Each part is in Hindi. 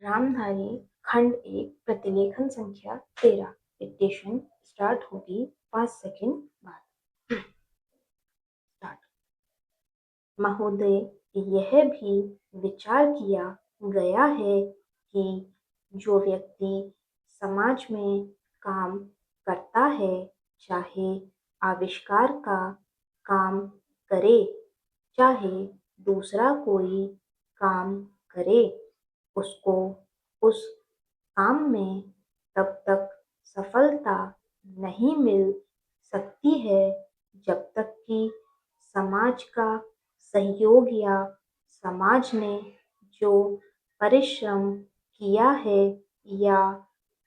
रामधारी खंड 1 प्रतिलेखन संख्या 13। डिक्टेशन स्टार्ट होगी 5 सेकंड बाद। स्टार्ट। महोदय, यह भी विचार किया गया है कि जो व्यक्ति समाज में काम करता है, चाहे आविष्कार का काम करे, चाहे दूसरा कोई काम करे, उसको उस काम में तब तक सफलता नहीं मिल सकती है जब तक कि समाज का सहयोग या समाज ने जो परिश्रम किया है या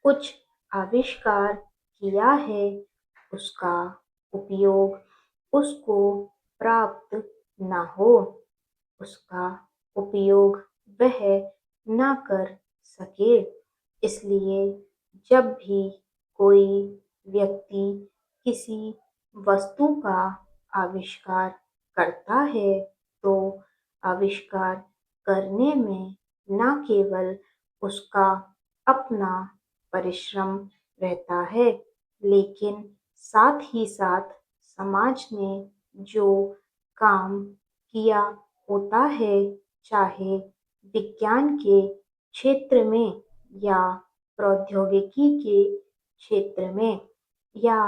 कुछ आविष्कार किया है उसका उपयोग उसको प्राप्त न हो, उसका उपयोग वह ना कर सके। इसलिए जब भी कोई व्यक्ति किसी वस्तु का आविष्कार करता है तो आविष्कार करने में न केवल उसका अपना परिश्रम रहता है, लेकिन साथ ही साथ समाज ने जो काम किया होता है, चाहे विज्ञान के क्षेत्र में या प्रौद्योगिकी के क्षेत्र में या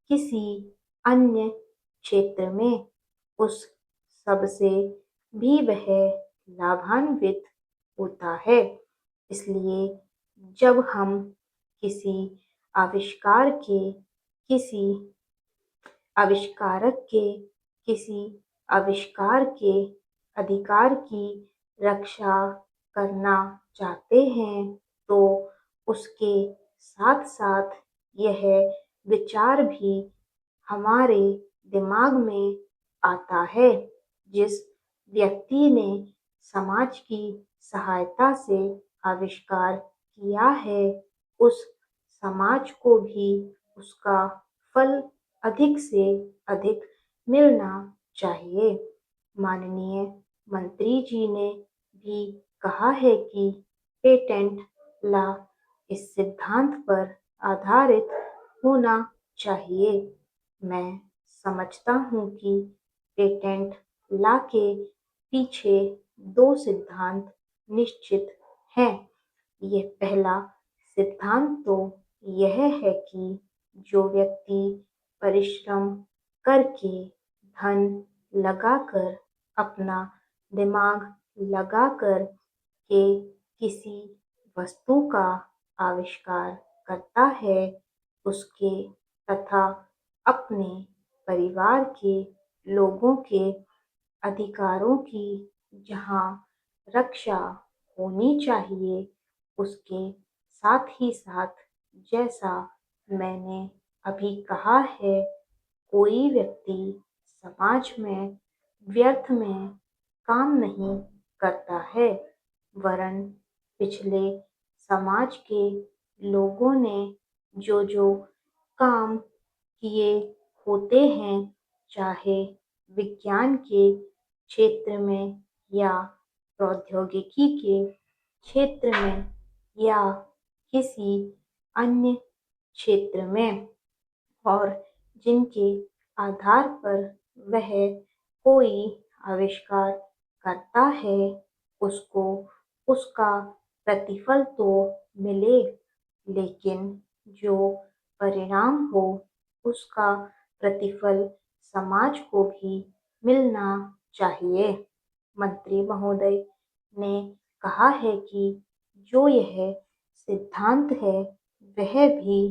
किसी अन्य क्षेत्र में, उस सब से भी वह लाभान्वित होता है। इसलिए जब हम किसी आविष्कार के किसी आविष्कारक के किसी आविष्कार के अधिकार की रक्षा करना चाहते हैं तो उसके साथ साथ यह विचार भी हमारे दिमाग में आता है, जिस व्यक्ति ने समाज की सहायता से आविष्कार किया है, उस समाज को भी उसका फल अधिक से अधिक मिलना चाहिए। माननीय मंत्री जी ने भी कहा है कि पेटेंट लॉ इस सिद्धांत पर आधारित होना चाहिए। मैं समझता हूँ कि पेटेंट लॉ के पीछे दो सिद्धांत निश्चित हैं। ये पहला सिद्धांत तो यह है कि जो व्यक्ति परिश्रम करके धन लगाकर अपना दिमाग लगाकर के किसी वस्तु का आविष्कार करता है, उसके तथा अपने परिवार के लोगों के अधिकारों की जहाँ रक्षा होनी चाहिए, उसके साथ ही साथ जैसा मैंने अभी कहा है, कोई व्यक्ति समाज में व्यर्थ में काम नहीं करता है, वरन पिछले समाज के लोगों ने जो जो काम किए होते हैं, चाहे विज्ञान के क्षेत्र में या प्रौद्योगिकी के क्षेत्र में या किसी अन्य क्षेत्र में, और जिनके आधार पर वह कोई आविष्कार करता है, उसको उसका प्रतिफल तो मिले, लेकिन जो परिणाम हो उसका प्रतिफल समाज को भी मिलना चाहिए। मंत्री महोदय ने कहा है कि जो यह सिद्धांत है वह भी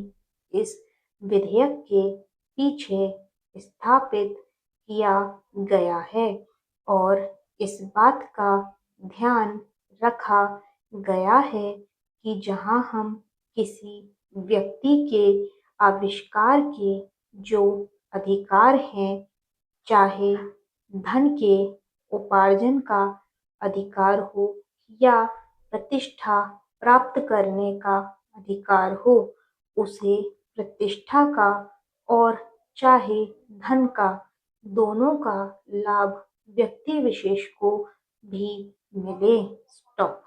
इस विधेयक के पीछे स्थापित किया गया है और इस बात का ध्यान रखा गया है कि जहां हम किसी व्यक्ति के आविष्कार के जो अधिकार हैं, चाहे धन के उपार्जन का अधिकार हो या प्रतिष्ठा प्राप्त करने का अधिकार हो, उसे प्रतिष्ठा का और चाहे धन का, दोनों का लाभ व्यक्ति विशेष को भी मिले। स्टॉप।